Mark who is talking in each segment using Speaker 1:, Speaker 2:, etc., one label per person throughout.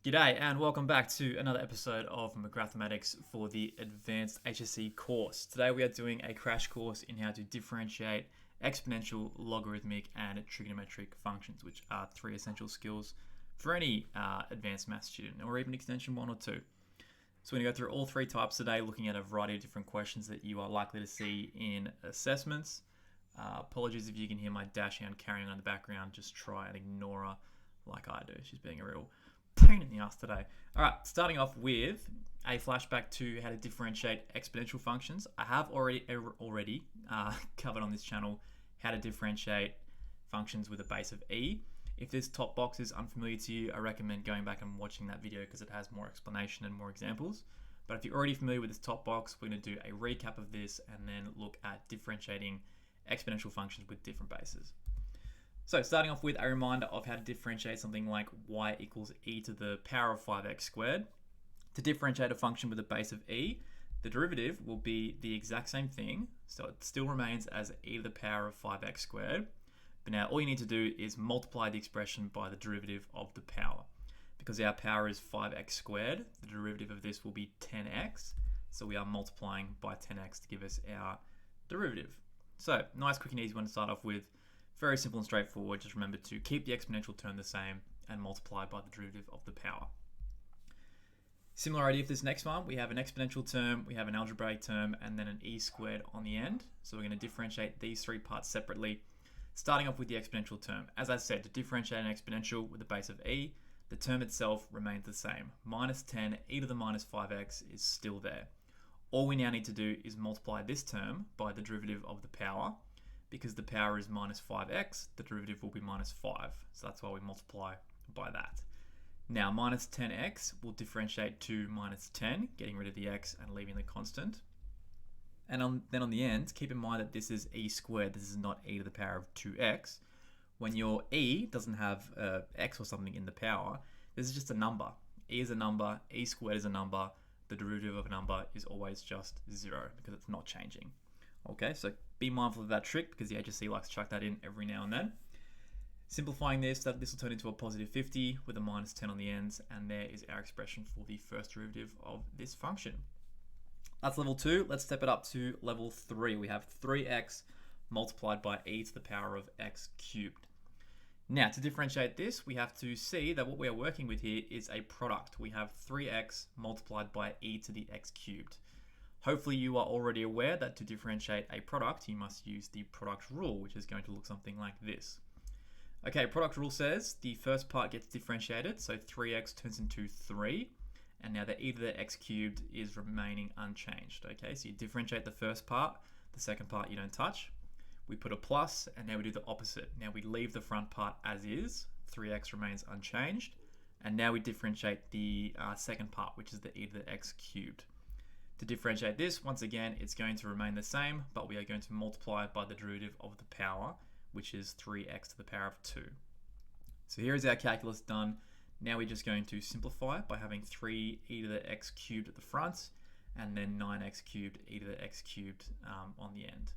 Speaker 1: G'day and welcome back to another episode of Mathematics for the Advanced HSC course. Today we are doing a crash course in how to differentiate exponential, logarithmic and trigonometric functions, which are three essential skills for any advanced math student or even extension 1 or 2. So we're going to go through all three types today, looking at a variety of different questions that you are likely to see in assessments. Apologies if you can hear my dashhound carrying on in the background. Just try and ignore her like I do. She's being a real pain in the ass today. All right, starting off with a flashback to how to differentiate exponential functions. I have already covered on this channel how to differentiate functions with a base of e. If this top box is unfamiliar to you, I recommend going back and watching that video because it has more explanation and more examples. But if you're already familiar with this top box, we're going to do a recap of this and then look at differentiating exponential functions with different bases. So starting off with a reminder of how to differentiate something like y equals e to the power of 5x squared. To differentiate a function with a base of e, the derivative will be the exact same thing. So it still remains as e to the power of 5x squared. But now all you need to do is multiply the expression by the derivative of the power. Because our power is 5x squared, the derivative of this will be 10x. So we are multiplying by 10x to give us our derivative. So nice, quick and easy one to start off with. Very simple and straightforward. Just remember to keep the exponential term the same and multiply by the derivative of the power. Similar idea for this next one. We have an exponential term, we have an algebraic term, and then an e squared on the end. So we're going to differentiate these three parts separately. Starting off with the exponential term. As I said, to differentiate an exponential with a base of e, the term itself remains the same. Minus 10 e to the minus 5x is still there. All we now need to do is multiply this term by the derivative of the power. Because the power is minus 5x, the derivative will be minus 5. So that's why we multiply by that. Now, minus 10x will differentiate to minus 10, getting rid of the x and leaving the constant. And then on the end, keep in mind that this is e squared. This is not e to the power of 2x. When your e doesn't have x or something in the power, this is just a number. E is a number, e squared is a number. The derivative of a number is always just 0 because it's not changing. Okay, so be mindful of that trick because the HSC likes to chuck that in every now and then. Simplifying this, this will turn into a positive 50 with a minus 10 on the ends, and there is our expression for the first derivative of this function. That's level 2. Let's step it up to level 3. We have 3x multiplied by e to the power of x cubed. Now, to differentiate this, we have to see that what we are working with here is a product. We have 3x multiplied by e to the x cubed. Hopefully you are already aware that to differentiate a product, you must use the product rule, which is going to look something like this. Okay, product rule says the first part gets differentiated, so 3x turns into 3, and now the e to the x cubed is remaining unchanged. Okay, so you differentiate the first part, the second part you don't touch. We put a plus, and now we do the opposite. Now we leave the front part as is, 3x remains unchanged, and now we differentiate the second part, which is the e to the x cubed. To differentiate this, once again, it's going to remain the same, but we are going to multiply it by the derivative of the power, which is 3x to the power of 2. So here is our calculus done. Now we're just going to simplify it by having 3 e to the x cubed at the front, and then 9x cubed e to the x cubed on the end.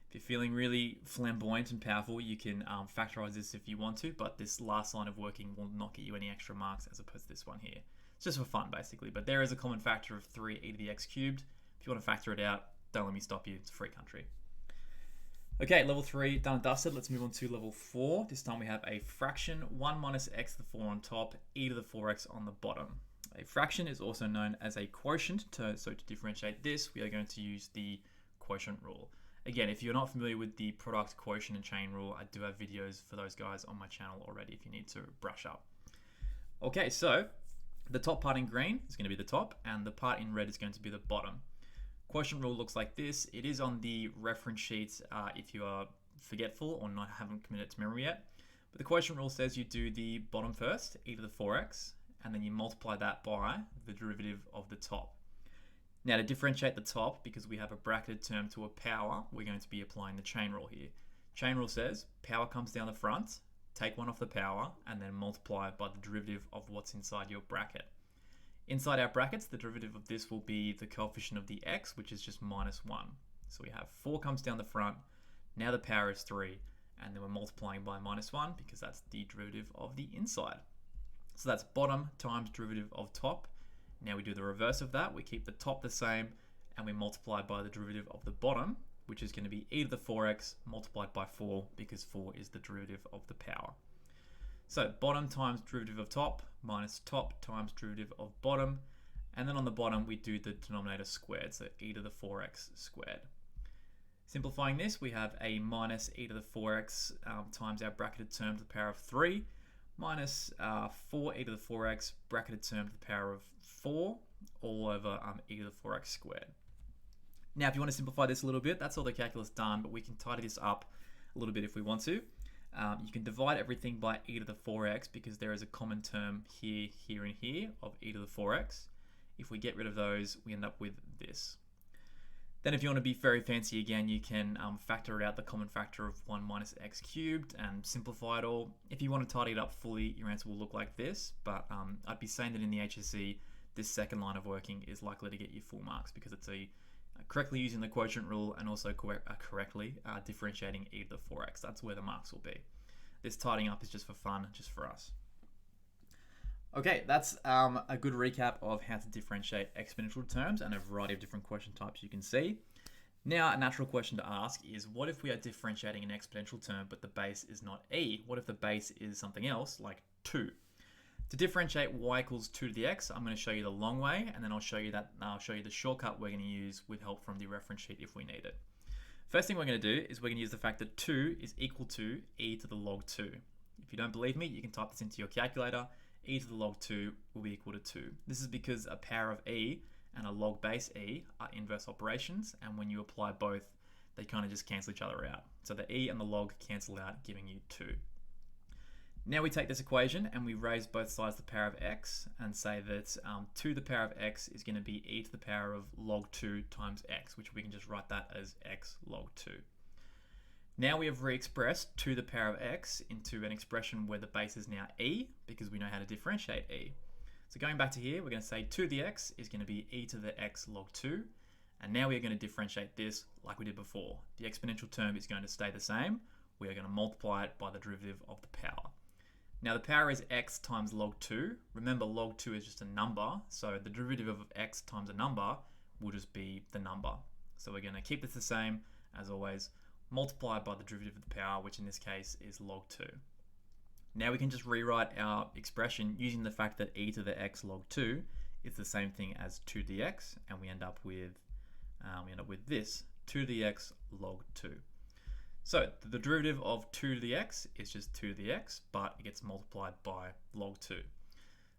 Speaker 1: If you're feeling really flamboyant and powerful, you can factorize this if you want to, but this last line of working will not get you any extra marks as opposed to this one here. It's just for fun, basically, but there is a common factor of 3 e to the x cubed. If you want to factor it out, don't let me stop you. It's a free country. Okay, level 3 done and dusted. Let's move on to level 4. This time we have a fraction, 1 minus x to the 4 on top, e to the 4x on the bottom. A fraction is also known as a quotient, so to differentiate this, we are going to use the quotient rule. Again, if you're not familiar with the product, quotient, and chain rule, I do have videos for those guys on my channel already if you need to brush up. Okay, so the top part in green is going to be the top, and the part in red is going to be the bottom. Quotient rule looks like this. It is on the reference sheets if you are forgetful or haven't committed to memory yet. But the quotient rule says you do the bottom first, e to the 4x, and then you multiply that by the derivative of the top. Now to differentiate the top, because we have a bracketed term to a power, we're going to be applying the chain rule here. Chain rule says power comes down the front, take 1 off the power, and then multiply by the derivative of what's inside your bracket. Inside our brackets, the derivative of this will be the coefficient of the x, which is just minus 1. So we have 4 comes down the front, now the power is 3, and then we're multiplying by minus 1 because that's the derivative of the inside. So that's bottom times derivative of top. Now we do the reverse of that. We keep the top the same and we multiply by the derivative of the bottom, which is going to be e to the 4x multiplied by 4 because 4 is the derivative of the power. So bottom times derivative of top minus top times derivative of bottom. And then on the bottom, we do the denominator squared, so e to the 4x squared. Simplifying this, we have a minus e to the 4x times our bracketed term to the power of 3 minus 4e to the 4x bracketed term to the power of 4 all over e to the 4x squared. Now, if you want to simplify this a little bit, that's all the calculus done, but we can tidy this up a little bit if we want to. You can divide everything by e to the 4x because there is a common term here, here, and here of e to the 4x. If we get rid of those, we end up with this. Then if you want to be very fancy again, you can factor out the common factor of 1 minus x cubed and simplify it all. If you want to tidy it up fully, your answer will look like this, but I'd be saying that in the HSC, this second line of working is likely to get you full marks because it's correctly using the quotient rule and also correctly differentiating e to the 4x. That's where the marks will be. This tidying up is just for fun, just for us. Okay, that's a good recap of how to differentiate exponential terms and a variety of different question types you can see. Now, a natural question to ask is, what if we are differentiating an exponential term but the base is not e? What if the base is something else, like 2? To differentiate y equals 2 to the x, I'm going to show you the long way, and then I'll show you the shortcut we're going to use with help from the reference sheet if we need it. First thing we're going to do is we're going to use the fact that 2 is equal to e to the log 2. If you don't believe me, you can type this into your calculator. E to the log 2 will be equal to 2. This is because a power of e and a log base e are inverse operations, and when you apply both, they kind of just cancel each other out. So the e and the log cancel out, giving you 2. Now we take this equation and we raise both sides to the power of x and say that 2 to the power of x is going to be e to the power of log 2 times x, which we can just write that as x log 2. Now we have re-expressed 2 to the power of x into an expression where the base is now e, because we know how to differentiate e. So going back to here, we're going to say 2 to the x is going to be e to the x log 2. And now we are going to differentiate this like we did before. The exponential term is going to stay the same. We are going to multiply it by the derivative of the power. Now the power is x times log 2. Remember, log 2 is just a number, so the derivative of x times a number will just be the number. So we're going to keep this the same, as always, multiplied by the derivative of the power, which in this case is log 2. Now we can just rewrite our expression using the fact that e to the x log 2 is the same thing as 2 to the x, and we end up with this, 2 to the x log 2. So the derivative of 2 to the x is just 2 to the x, but it gets multiplied by log 2.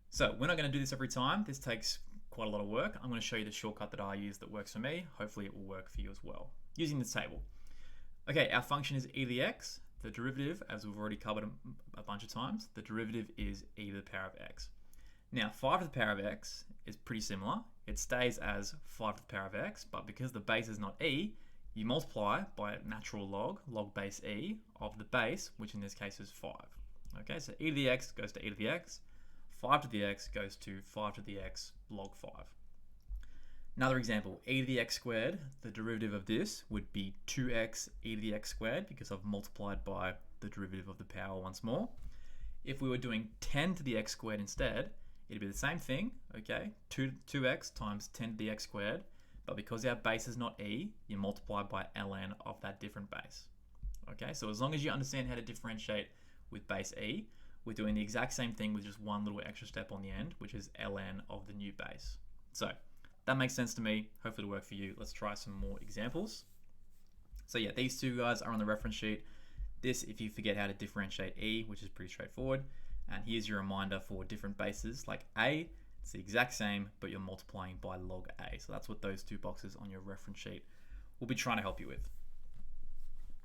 Speaker 1: So we're not going to do this every time. This takes quite a lot of work. I'm going to show you the shortcut that I use that works for me. Hopefully it will work for you as well, using this table. Okay, our function is e to the x. The derivative, as we've already covered a bunch of times, the derivative is e to the power of x. Now 5 to the power of x is pretty similar. It stays as 5 to the power of x, but because the base is not e, you multiply by natural log base e of the base, which in this case is 5. Okay, so e to the x goes to e to the x, 5 to the x goes to 5 to the x log 5. Another example, e to the x squared, the derivative of this would be 2x e to the x squared because I've multiplied by the derivative of the power once more. If we were doing 10 to the x squared instead, it'd be the same thing, okay? 2x times 10 to the x squared, but because our base is not e, you multiply by ln of that different base. Okay, so as long as you understand how to differentiate with base e, we're doing the exact same thing with just one little extra step on the end, which is ln of the new base. So that makes sense to me. Hopefully it'll work for you. Let's try some more examples. So yeah, these two guys are on the reference sheet. This, if you forget how to differentiate e, which is pretty straightforward. And here's your reminder for different bases like a. It's the exact same, but you're multiplying by log a. So that's what those two boxes on your reference sheet will be trying to help you with.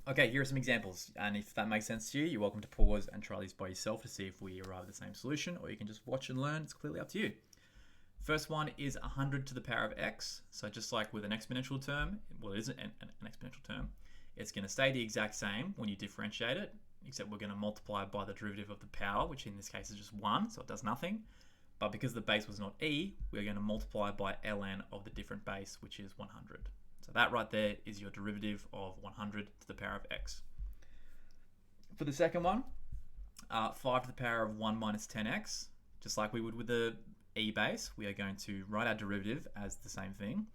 Speaker 1: Okay, here are some examples. And if that makes sense to you, you're welcome to pause and try these by yourself to see if we arrive at the same solution, or you can just watch and learn. It's clearly up to you. First one is 100 to the power of x. So just like with an exponential term, well, it isn't an exponential term. It's going to stay the exact same when you differentiate it, except we're going to multiply by the derivative of the power, which in this case is just 1, so it does nothing. But because the base was not e, we're going to multiply by ln of the different base, which is 100. So that right there is your derivative of 100 to the power of x. For the second one, 5 to the power of 1 minus 10x. just like we would with the e base, we are going to write our derivative as the same thing.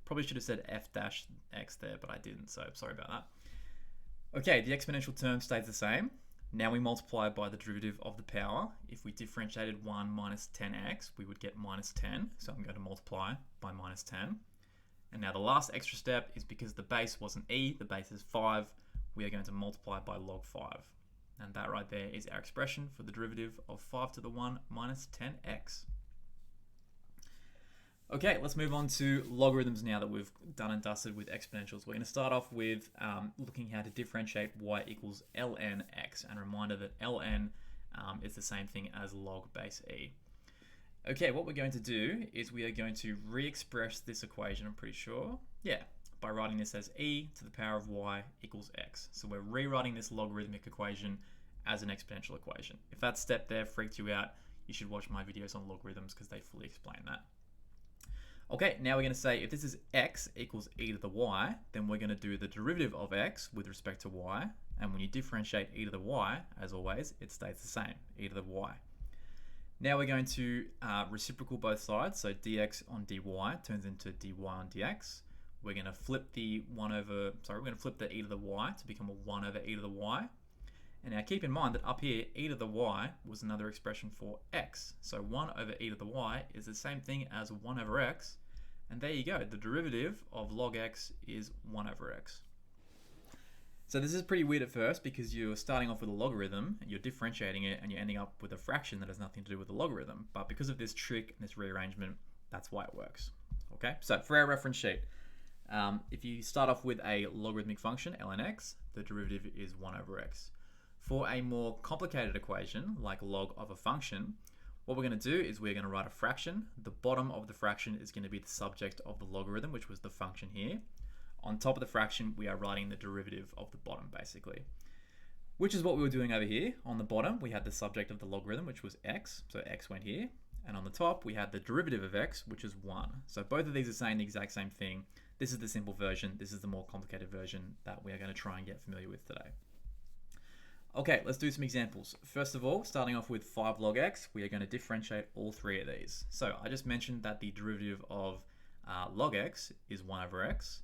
Speaker 1: Probably should have said f dash x there, but I didn't, so sorry about that. Okay, the exponential term stays the same. Now we multiply by the derivative of the power. If we differentiated 1 minus 10x, we would get minus 10. So I'm going to multiply by minus 10. And now the last extra step is because the base wasn't e, the base is 5, we are going to multiply by log 5. And that right there is our expression for the derivative of 5 to the 1 minus 10x. Okay, let's move on to logarithms now that we've done and dusted with exponentials. We're going to start off with looking how to differentiate y equals ln x. And a reminder that ln is the same thing as log base e. Okay, what we're going to do is we are going to re-express this equation, I'm pretty sure. Yeah, by writing this as e to the power of y equals x. So we're rewriting this logarithmic equation as an exponential equation. If that step there freaked you out, you should watch my videos on logarithms because they fully explain that. Okay, now we're going to say if this is x equals e to the y, then we're going to do the derivative of x with respect to y. And when you differentiate e to the y, as always, it stays the same, e to the y. Now we're going to reciprocal both sides, so dx on dy turns into dy on dx. We're going to flip the we're going to flip the e to the y to become a 1 over e to the y. And now keep in mind that up here, e to the y was another expression for x. So 1 over e to the y is the same thing as 1 over x. And there you go, the derivative of log x is 1 over x. So this is pretty weird at first because you're starting off with a logarithm, you're differentiating it, and you're ending up with a fraction that has nothing to do with the logarithm. But because of this trick and this rearrangement, that's why it works. Okay, so for our reference sheet, if you start off with a logarithmic function, ln x, the derivative is 1 over x. For a more complicated equation, like log of a function, what we're going to do is we're going to write a fraction. The bottom of the fraction is going to be the subject of the logarithm, which was the function here. On top of the fraction, we are writing the derivative of the bottom, basically. Which is what we were doing over here. On the bottom, we had the subject of the logarithm, which was x, so x went here. And on the top, we had the derivative of x, which is 1. So both of these are saying the exact same thing. This is the simple version. This is the more complicated version that we are going to try and get familiar with today. Okay, let's do some examples. First of all, starting off with 5 log x, we are going to differentiate all 3 of these. So I just mentioned that the derivative of log x is 1 over x.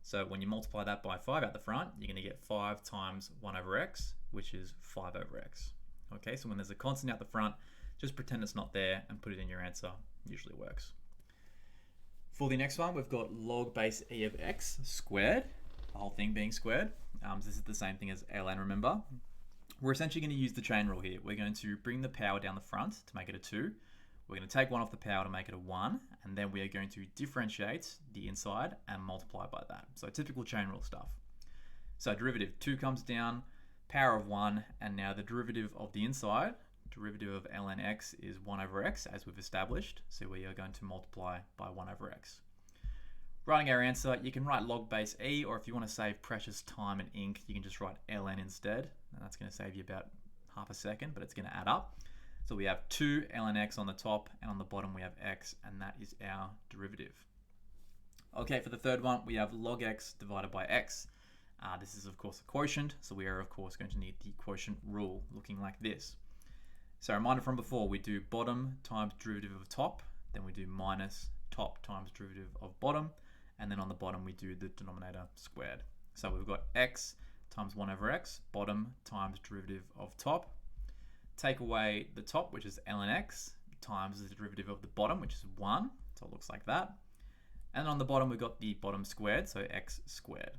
Speaker 1: So when you multiply that by 5 out the front, you're going to get 5 times 1 over x, which is 5 over x. Okay, so when there's a constant out the front, just pretend it's not there and put it in your answer. Usually works. For the next one, we've got log base e of x squared, the whole thing being squared. This is the same thing as ln, remember? We're essentially going to use the chain rule here. We're going to bring the power down the front to make it a 2. We're going to take 1 off the power to make it a 1, and then we are going to differentiate the inside and multiply by that. So typical chain rule stuff. So derivative 2 comes down, power of 1, and now the derivative of the inside, derivative of ln x is 1 over x, as we've established. So we are going to multiply by 1 over x. Writing our answer, you can write log base e, or if you want to save precious time and ink, you can just write ln instead. And that's going to save you about half a second, but it's going to add up. So we have 2 ln x on the top, and on the bottom we have x, and that is our derivative. Okay, for the third one, we have log x divided by x. This is, of course, a quotient, so we are, of course, going to need the quotient rule looking like this. So a reminder from before, we do bottom times derivative of top, then we do minus top times derivative of bottom, and then on the bottom we do the denominator squared. So we've got x times 1 over x, bottom times derivative of top. Take away the top, which is ln x, times the derivative of the bottom, which is 1. So it looks like that. And on the bottom, we've got the bottom squared, so x squared.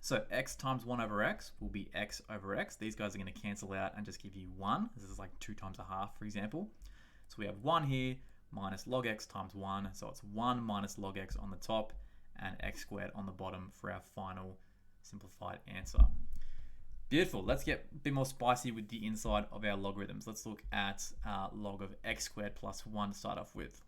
Speaker 1: So x times 1 over x will be x over x. These guys are going to cancel out and just give you 1. This is like 2 times a half, for example. So we have 1 here minus log x times 1. So it's 1 minus log x on the top and x squared on the bottom for our final simplified answer. Beautiful. Let's get a bit more spicy with the inside of our logarithms. Let's look at log of x squared plus 1 to start off with.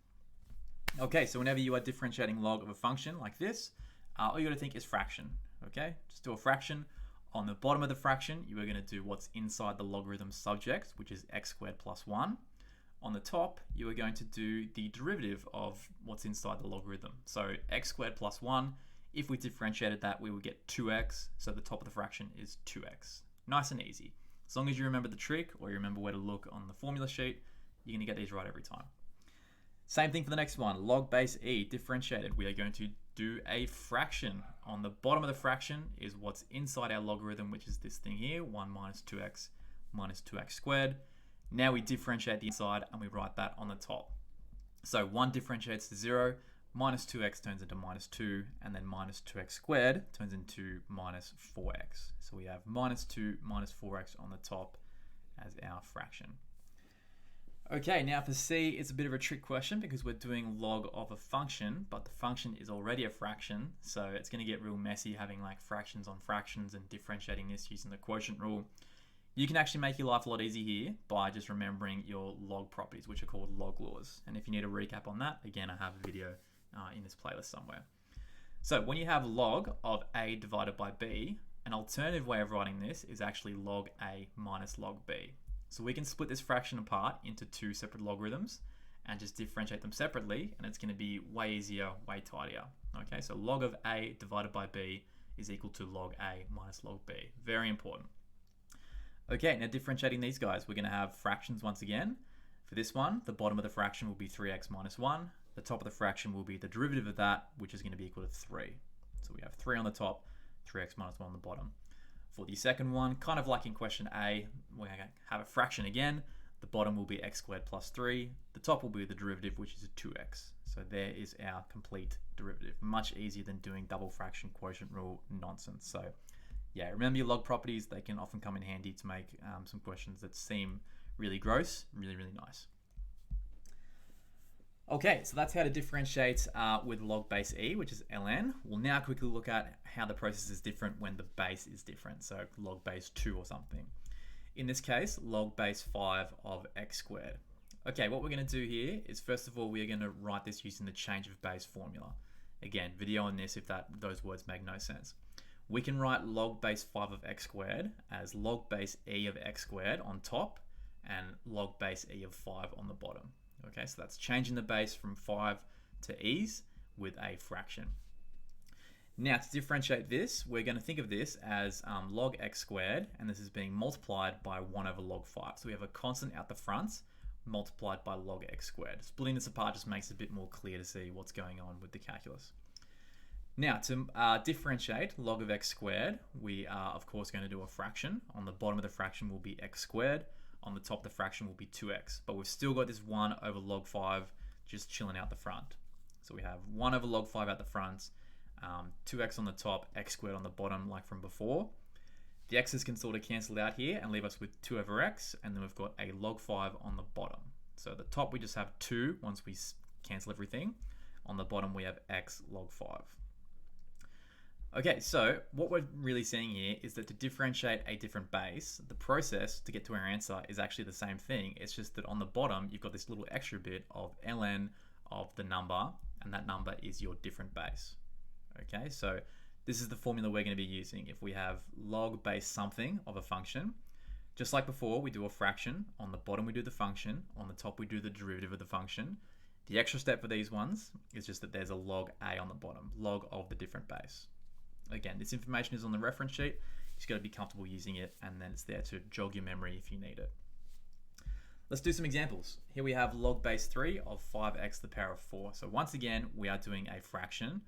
Speaker 1: Okay, so whenever you are differentiating log of a function like this, all you got to think is fraction. Okay, just do a fraction. On the bottom of the fraction, you are going to do what's inside the logarithm subject, which is x squared plus 1. On the top, you are going to do the derivative of what's inside the logarithm. So x squared plus 1, if we differentiated that, we would get 2x. So the top of the fraction is 2x. Nice and easy. As long as you remember the trick or you remember where to look on the formula sheet, you're going to get these right every time. Same thing for the next one, log base e, differentiated. We are going to do a fraction. On the bottom of the fraction is what's inside our logarithm, which is this thing here, 1 minus 2x minus 2x squared. Now we differentiate the inside and we write that on the top. So 1 differentiates to 0, minus 2x turns into minus 2, and then minus 2x squared turns into minus 4x. So we have minus 2 minus 4x on the top as our fraction. Okay, now for C, it's a bit of a trick question because we're doing log of a function, but the function is already a fraction, so it's going to get real messy having like fractions on fractions and differentiating this using the quotient rule. You can actually make your life a lot easier here by just remembering your log properties, which are called log laws. And if you need a recap on that, again, I have a video in this playlist somewhere. So when you have log of A divided by B, an alternative way of writing this is actually log A minus log B. So we can split this fraction apart into 2 separate logarithms and just differentiate them separately, and it's going to be way easier, way tidier. Okay, so log of A divided by B is equal to log A minus log B. Very important. Okay, now differentiating these guys, we're going to have fractions once again. For this one, the bottom of the fraction will be 3x minus 1. The top of the fraction will be the derivative of that, which is going to be equal to 3. So we have 3 on the top, 3x minus 1 on the bottom. For the second one, kind of like in question A, we're going to have a fraction again. The bottom will be x squared plus 3. The top will be the derivative, which is a 2x. So there is our complete derivative. Much easier than doing double fraction quotient rule nonsense. So yeah, remember your log properties. They can often come in handy to make some questions that seem really gross, really nice. Okay, so that's how to differentiate with log base e, which is ln. We'll now quickly look at how the process is different when the base is different, so log base 2 or something. In this case, log base 5 of x squared. Okay, what we're going to do here is, first of all, we are going to write this using the change of base formula. Again, video on this if those words make no sense. We can write log base 5 of x squared as log base e of x squared on top and log base e of 5 on the bottom. Okay, so that's changing the base from 5 to e's with a fraction. Now to differentiate this, we're going to think of this as log x squared, and this is being multiplied by 1 over log 5. So we have a constant out the front multiplied by log x squared. Splitting this apart just makes it a bit more clear to see what's going on with the calculus. Now to differentiate log of x squared, we are of course going to do a fraction. On the bottom of the fraction will be x squared. On the top of the fraction will be 2x, but we've still got this 1 over log 5 just chilling out the front. So we have 1 over log 5 out the front, 2x on the top, x squared on the bottom like from before. The x's can sort of cancel out here and leave us with 2 over x, and then we've got a log 5 on the bottom. So at the top we just have 2 once we cancel everything. On the bottom we have x log 5. Okay, so what we're really seeing here is that to differentiate a different base, the process to get to our answer is actually the same thing. It's just that on the bottom, you've got this little extra bit of ln of the number, and that number is your different base. Okay, so this is the formula we're going to be using. If we have log base something of a function, just like before, we do a fraction. On the bottom, we do the function. On the top, we do the derivative of the function. The extra step for these ones is just that there's a log a on the bottom, log of the different base. Again, this information is on the reference sheet. You just got to be comfortable using it, and then it's there to jog your memory if you need it. Let's do some examples. Here we have log base 3 of 5x to the power of 4. So once again, we are doing a fraction.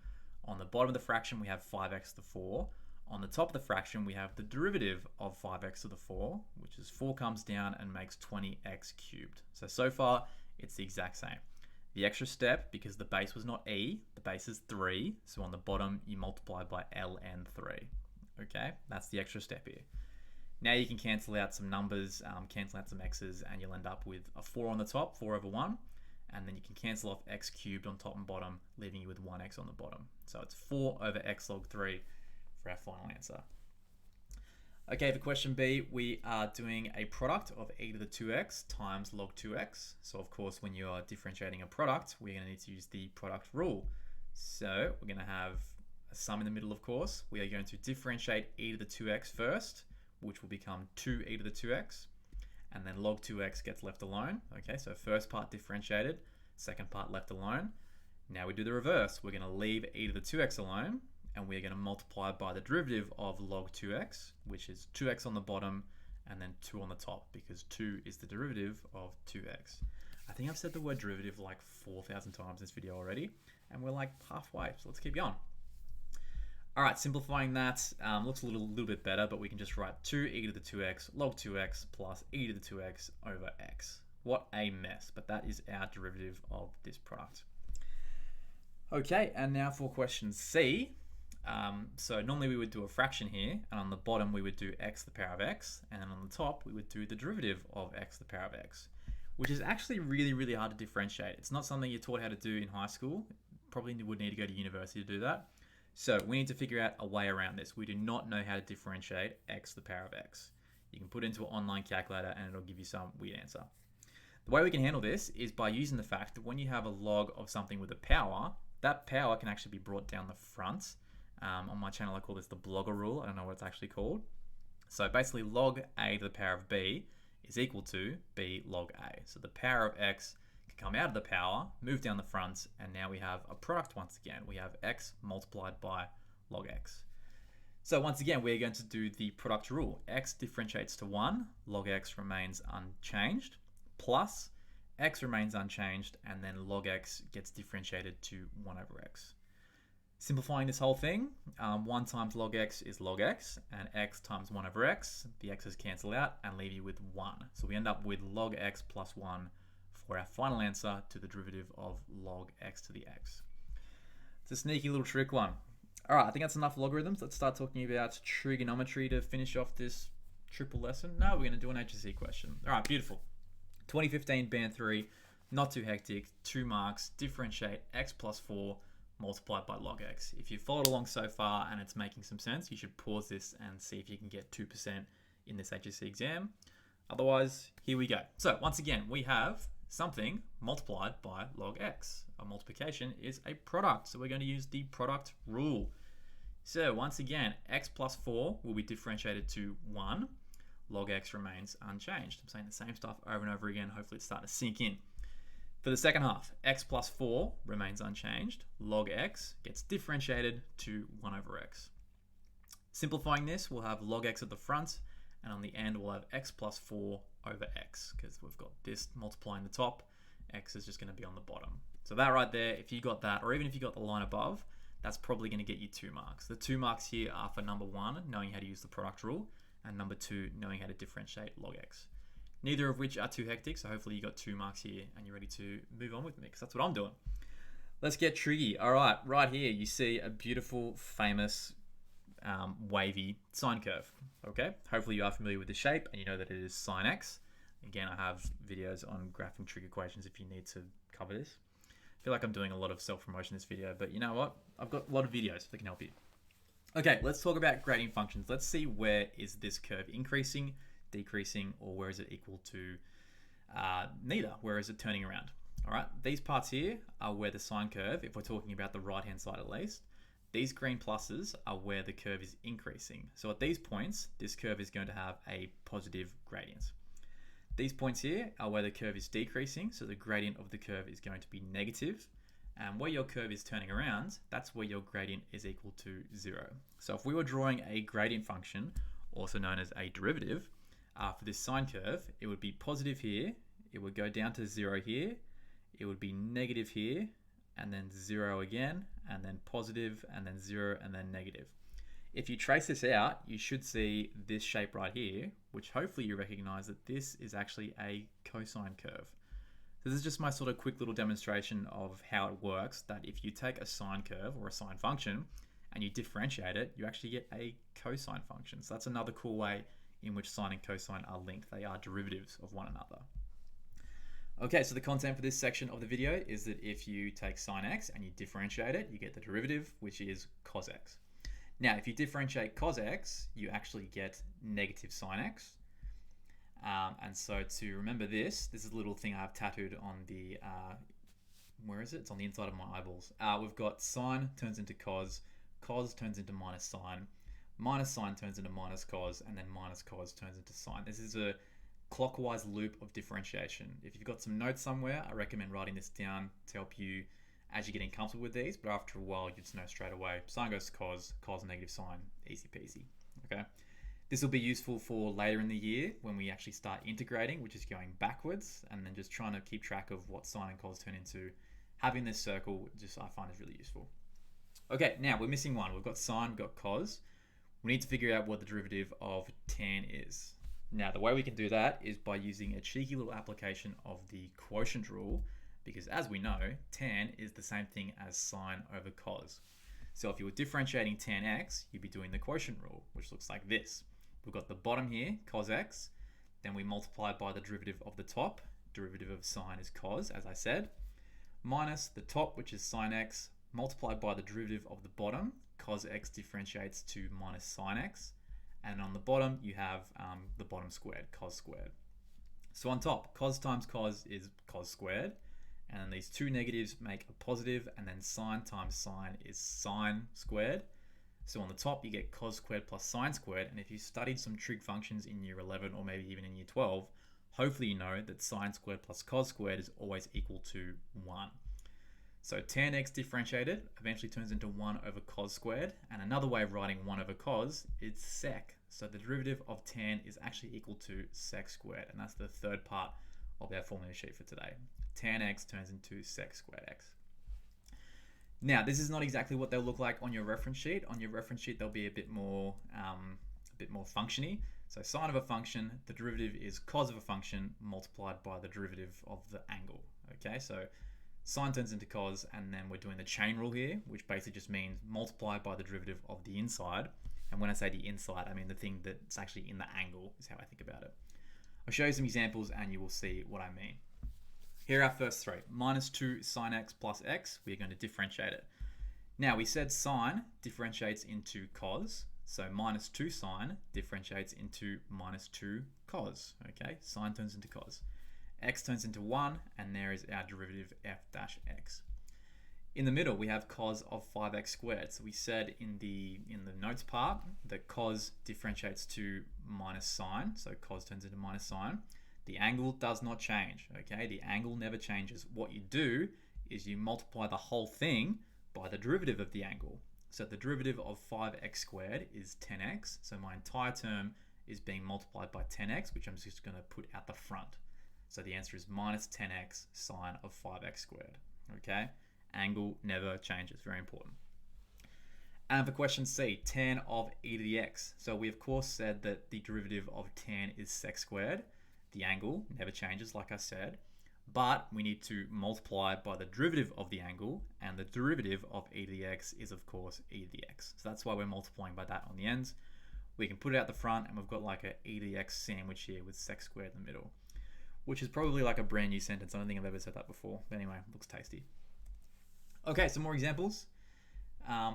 Speaker 1: On the bottom of the fraction, we have 5x to the 4. On the top of the fraction, we have the derivative of 5x to the 4, which is 4 comes down and makes 20x cubed. So far, it's the exact same. The extra step, because the base was not e, the base is 3, so on the bottom you multiply by ln 3. Okay, that's the extra step here. Now you can cancel out some numbers, cancel out some x's, and you'll end up with a 4 on the top, 4 over 1, and then you can cancel off x cubed on top and bottom, leaving you with 1x on the bottom. So it's 4 over x log 3 for our final answer. Okay, for question B, we are doing a product of e to the 2x times log 2x. So of course, when you're differentiating a product, we're going to need to use the product rule. So we're going to have a sum in the middle, of course. We are going to differentiate e to the 2x first, which will become 2e to the 2x. And then log 2x gets left alone. Okay, so first part differentiated, second part left alone. Now we do the reverse. We're going to leave e to the 2x alone, and we're going to multiply by the derivative of log 2x, which is 2x on the bottom and then 2 on the top, because 2 is the derivative of 2x. I think I've said the word derivative like 4,000 times in this video already, and we're like halfway, so let's keep going. All right, simplifying that looks a little bit better, but we can just write 2e to the 2x log 2x plus e to the 2x over x. What a mess, but that is our derivative of this product. Okay, and now for question C. So normally we would do a fraction here, and on the bottom we would do x to the power of x, and then on the top we would do the derivative of x to the power of x, which is actually really hard to differentiate. It's not something you're taught how to do in high school. Probably would need to go to university to do that. So we need to figure out a way around this. We do not know how to differentiate x to the power of x. You can put it into an online calculator and it'll give you some weird answer. The way we can handle this is by using the fact that when you have a log of something with a power, that power can actually be brought down the front. On my channel I call this the blogger rule. I don't know what it's actually called. So basically log a to the power of b is equal to b log a. So the power of x come out of the power, move down the front, and now we have a product once again. We have x multiplied by log x. So once again, we're going to do the product rule. X differentiates to 1, log x remains unchanged, plus x remains unchanged, and then log x gets differentiated to 1 over x. Simplifying this whole thing, 1 times log x is log x, and x times 1 over x, the x's cancel out and leave you with 1. So we end up with log x plus 1 for our final answer to the derivative of log x to the x. It's a sneaky little trick one. All right, I think that's enough logarithms. Let's start talking about trigonometry to finish off this triple lesson. No, we're going to do an HSC question. All right, beautiful. 2015 Band 3, not too hectic, 2 marks, differentiate x plus 4 multiplied by log x. If you've followed along so far and it's making some sense, you should pause this and see if you can get 2% in this HSC exam. Otherwise, here we go. So once again, we have something multiplied by log x. A multiplication is a product, so we're going to use the product rule. So once again, x plus 4 will be differentiated to 1. Log x remains unchanged. I'm saying the same stuff over and over again. Hopefully it's starting to sink in. For the second half, x plus 4 remains unchanged. Log x gets differentiated to 1 over x. Simplifying this, we'll have log x at the front, and on the end we'll have x plus 4 over x, because we've got this multiplying the top, x is just going to be on the bottom. So that right there, if you got that, or even if you got the line above, that's probably going to get you 2 marks. The 2 marks here are for number 1, knowing how to use the product rule, and number 2, knowing how to differentiate log x. Neither of which are too hectic, so hopefully you got 2 marks here and you're ready to move on with me, because that's what I'm doing. Let's get tricky. All right, right here you see a beautiful, famous, wavy sine curve. Okay, hopefully you are familiar with the shape and you know that it is sine x. Again, I have videos on graphing trig equations if you need to cover this. I feel like I'm doing a lot of self-promotion in this video, but you know what? I've got a lot of videos that can help you. Okay, let's talk about gradient functions. Let's see where is this curve increasing, decreasing, or where is it equal to neither? Where is it turning around? All right, these parts here are where the sine curve, if we're talking about the right-hand side at least, these green pluses are where the curve is increasing. So at these points, this curve is going to have a positive gradient. These points here are where the curve is decreasing, so the gradient of the curve is going to be negative. And where your curve is turning around, that's where your gradient is equal to 0. So if we were drawing a gradient function, also known as a derivative, for this sine curve, it would be positive here, it would go down to 0 here, it would be negative here, and then 0 again, and then positive, and then 0, and then negative. If you trace this out, you should see this shape right here, which hopefully you recognize that this is actually a cosine curve. So this is just my sort of quick little demonstration of how it works, that if you take a sine curve or a sine function and you differentiate it, you actually get a cosine function. So that's another cool way in which sine and cosine are linked. They are derivatives of one another. Okay, so the content for this section of the video is that if you take sine x and you differentiate it, you get the derivative, which is cos x. Now, if you differentiate cos x, you actually get negative sine x. And so to remember this is a little thing I have tattooed on the, where is it? It's on the inside of my eyeballs. We've got sine turns into cos turns into minus sine turns into minus cos, and then minus cos turns into sine. This is a clockwise loop of differentiation. If you've got some notes somewhere, I recommend writing this down to help you as you're getting comfortable with these, but after a while, you just know straight away, sine goes to cos, cos negative sine, easy peasy, okay? This will be useful for later in the year when we actually start integrating, which is going backwards, and then just trying to keep track of what sine and cos turn into. Having this circle just I find is really useful. Okay, now we're missing one. We've got sine, we've got cos. We need to figure out what the derivative of tan is. Now, the way we can do that is by using a cheeky little application of the quotient rule, because as we know, tan is the same thing as sine over cos. So if you were differentiating tan x, you'd be doing the quotient rule, which looks like this. We've got the bottom here, cos x, then we multiply by the derivative of the top, derivative of sine is cos, as I said, minus the top, which is sine x, multiplied by the derivative of the bottom, cos x differentiates to minus sine x, and on the bottom you have the bottom squared, cos squared. So on top, cos times cos is cos squared, and then these two negatives make a positive, and then sine times sine is sine squared. So on the top you get cos squared plus sine squared, and if you studied some trig functions in year 11 or maybe even in year 12, hopefully you know that sine squared plus cos squared is always equal to 1. So tan x differentiated eventually turns into 1 over cos squared, and another way of writing 1 over cos is sec. So the derivative of tan is actually equal to sec squared, and that's the third part of our formula sheet for today. Tan x turns into sec squared x. Now, this is not exactly what they'll look like on your reference sheet. On your reference sheet, they'll be a bit more functiony. So sine of a function, the derivative is cos of a function multiplied by the derivative of the angle. Okay, so sine turns into cos, and then we're doing the chain rule here, which basically just means multiply by the derivative of the inside. And when I say the inside, I mean the thing that's actually in the angle is how I think about it. I'll show you some examples and you will see what I mean. Here are our first three. Minus 2 sine x plus x, we're going to differentiate it. Now we said sine differentiates into cos, so minus 2 sine differentiates into minus 2 cos. Okay, sine turns into cos. X turns into 1, and there is our derivative f dash x. In the middle, we have cos of 5x squared. So we said in the notes part that cos differentiates to minus sine, so cos turns into minus sine. The angle does not change, okay? The angle never changes. What you do is you multiply the whole thing by the derivative of the angle. So the derivative of 5x squared is 10x. So my entire term is being multiplied by 10x, which I'm just going to put out the front. So the answer is minus 10x sine of 5x squared, okay? Angle never changes, very important. And for question C, tan of e to the x. So we of course said that the derivative of tan is sec squared. The angle never changes, like I said, but we need to multiply by the derivative of the angle, and the derivative of e to the x is of course e to the x. So that's why we're multiplying by that on the ends. We can put it out the front, and we've got like a e to the x sandwich here with sec squared in the middle, which is probably like a brand new sentence. I don't think I've ever said that before. But anyway, looks tasty. Okay, some more examples.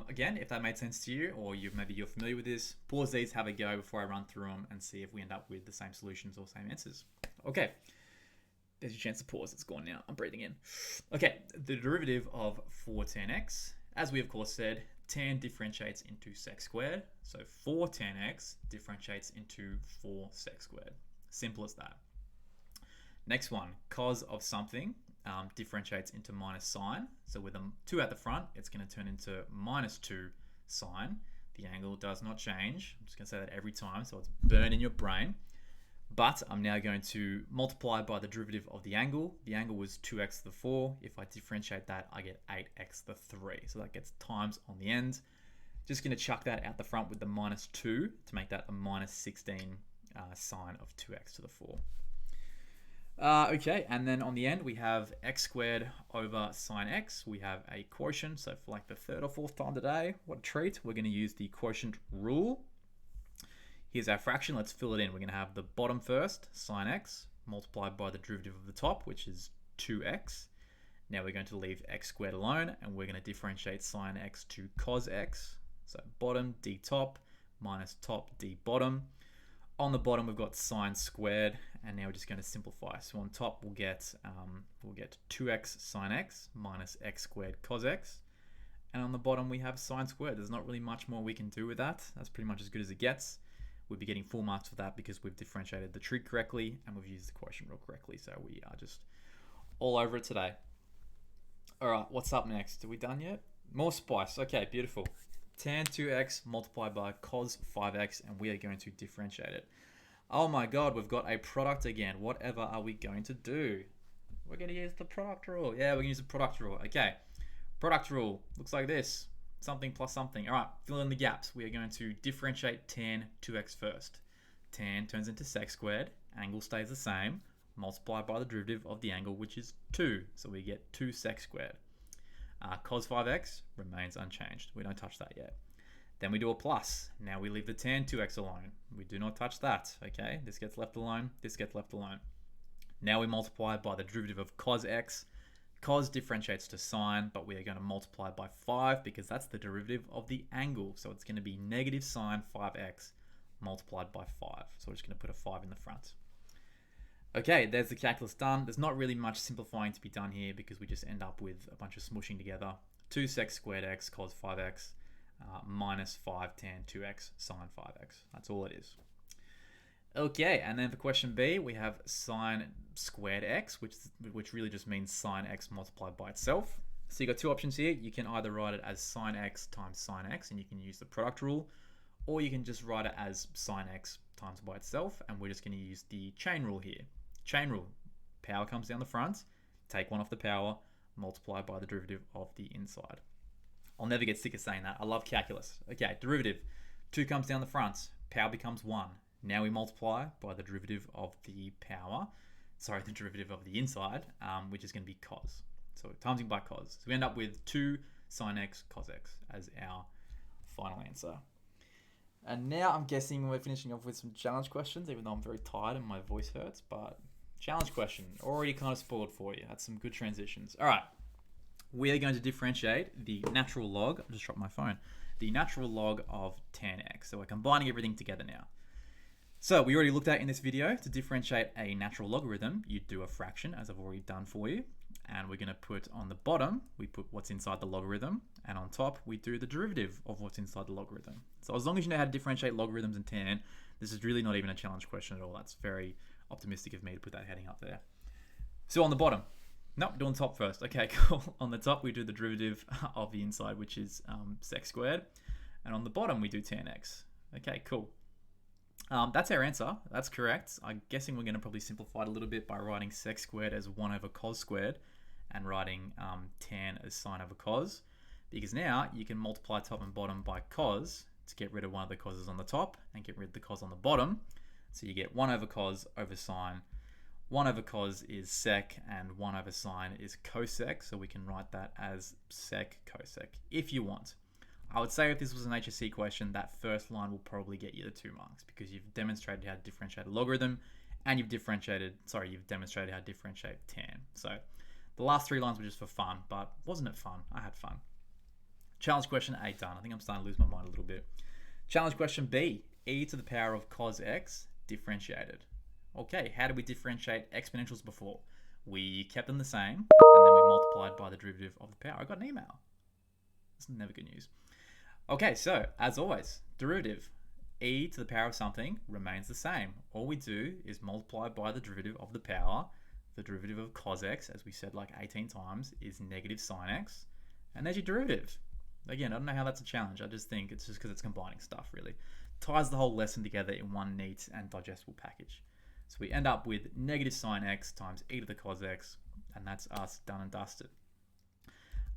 Speaker 1: Again, if that made sense to you, or maybe you're familiar with this, pause these, have a go before I run through them and see if we end up with the same solutions or same answers. Okay, there's your chance to pause. It's gone now. I'm breathing in. Okay, the derivative of 4 tan x. As we of course said, tan differentiates into sec squared. So 4 tan x differentiates into 4 sec squared. Simple as that. Next one, cos of something differentiates into minus sine. So with a 2 at the front, it's going to turn into minus 2 sine. The angle does not change. I'm just going to say that every time, so it's burned in your brain. But I'm now going to multiply by the derivative of the angle. The angle was 2x to the 4. If I differentiate that, I get 8x to the 3. So that gets times on the end. Just going to chuck that out the front with the minus 2 to make that a minus 16 sine of 2x to the 4. Okay, and then on the end we have x squared over sine x. We have a quotient, so for like the third or fourth time today, what a treat. We're going to use the quotient rule. Here's our fraction, let's fill it in. We're going to have the bottom first, sine x, multiplied by the derivative of the top, which is 2x. Now we're going to leave x squared alone, and we're going to differentiate sine x to cos x. So bottom d top minus top d bottom. On the bottom we've got sine squared, and now we're just going to simplify. So on top we'll get 2x sine x minus x squared cos x, and on the bottom we have sine squared. There's not really much more we can do with that. That's pretty much as good as it gets. We'll be getting full marks for that because we've differentiated the trig correctly and we've used the quotient rule correctly. So we are just all over it today. All right, what's up next? Are we done yet? More spice. Okay, beautiful. tan 2x multiplied by cos 5x, and we are going to differentiate it. Oh my god, we've got a product again. Whatever are we going to do? We're going to use the product rule. Yeah, we're going to use the product rule. Okay, product rule looks like this. Something plus something. All right, fill in the gaps. We are going to differentiate tan 2x first. Tan turns into sec squared. Angle stays the same. Multiplied by the derivative of the angle, which is 2. So we get 2 sec squared. Cos 5x remains unchanged. We don't touch that yet. Then we do a plus. Now we leave the tan 2x alone. We do not touch that, okay? This gets left alone. This gets left alone. Now we multiply by the derivative of cos x. Cos differentiates to sine, but we are going to multiply by 5 because that's the derivative of the angle. So it's going to be negative sine 5x multiplied by 5. So we're just going to put a 5 in the front. Okay, there's the calculus done. There's not really much simplifying to be done here because we just end up with a bunch of smushing together. 2 sec squared x cos 5x minus 5 tan 2x sine 5x. That's all it is. Okay, and then for question B, we have sine squared x, which really just means sine x multiplied by itself. So you got two options here. You can either write it as sine x times sine x, and you can use the product rule, or you can just write it as sine x times by itself, and we're just going to use the chain rule here. Chain rule, power comes down the front, take one off the power, multiply by the derivative of the inside. I'll never get sick of saying that. I love calculus. Okay, derivative, 2 comes down the front, power becomes 1. Now we multiply by the derivative of the power, the derivative of the inside, which is going to be cos. So timesing by cos. So we end up with 2 sine x cos x as our final answer. And now I'm guessing we're finishing off with some challenge questions, even though I'm very tired and my voice hurts, but challenge question, already kind of spoiled for you. That's some good transitions. All right, we are going to differentiate the natural log, I just dropped my phone, the natural log of tan x. So we're combining everything together now. So we already looked at in this video, to differentiate a natural logarithm, you do a fraction, as I've already done for you. And we're going to put on the bottom, we put what's inside the logarithm, and on top, we do the derivative of what's inside the logarithm. So as long as you know how to differentiate logarithms and tan, this is really not even a challenge question at all. That's very optimistic of me to put that heading up there. So on the bottom, nope, doing top first. Okay, cool. On the top, we do the derivative of the inside, which is sec squared. And on the bottom, we do tan x. Okay, cool. That's our answer. That's correct. I'm guessing we're going to probably simplify it a little bit by writing sec squared as 1 over cos squared and writing tan as sine over cos, because now you can multiply top and bottom by cos to get rid of one of the coses on the top and get rid of the cos on the bottom. So you get 1 over cos over sine. 1 over cos is sec and 1 over sine is cosec, so we can write that as sec cosec if you want. I would say if this was an HSC question, that first line will probably get you the 2 marks because you've demonstrated how to differentiate a logarithm and you've demonstrated how to differentiate tan. So the last 3 lines were just for fun, but wasn't it fun? I had fun. Challenge question A done. I think I'm starting to lose my mind a little bit. Challenge question B, e to the power of cos x differentiated. Okay, how did we differentiate exponentials before? We kept them the same and then we multiplied by the derivative of the power. I got an email. That's never good news. Okay, so as always, derivative, e to the power of something remains the same. All we do is multiply by the derivative of the power. The derivative of cos x, as we said like 18 times, is negative sine x. And there's your derivative. Again, I don't know how that's a challenge. I just think it's just because it's combining stuff, really. Ties the whole lesson together in one neat and digestible package. So we end up with negative sine x times e to the cos x, and that's us done and dusted.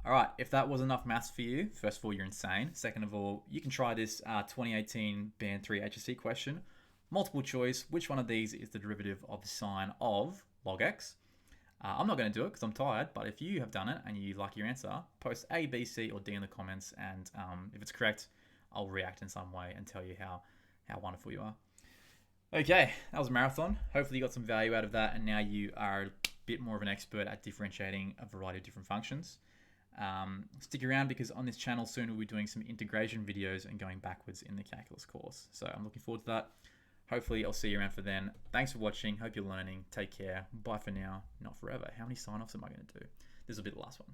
Speaker 1: All right, if that was enough maths for you, first of all, you're insane. Second of all, you can try this 2018 Band 3 HSC question. Multiple choice, which one of these is the derivative of the sine of log x? I'm not going to do it because I'm tired, but if you have done it and you like your answer, post A, B, C, or D in the comments, and if it's correct, I'll react in some way and tell you how wonderful you are. Okay, that was a marathon. Hopefully you got some value out of that, and now you are a bit more of an expert at differentiating a variety of different functions. Stick around because on this channel soon we'll be doing some integration videos and going backwards in the calculus course. So I'm looking forward to that. Hopefully I'll see you around for then. Thanks for watching. Hope you're learning. Take care. Bye for now. Not forever. How many sign-offs am I going to do? This will be the last one.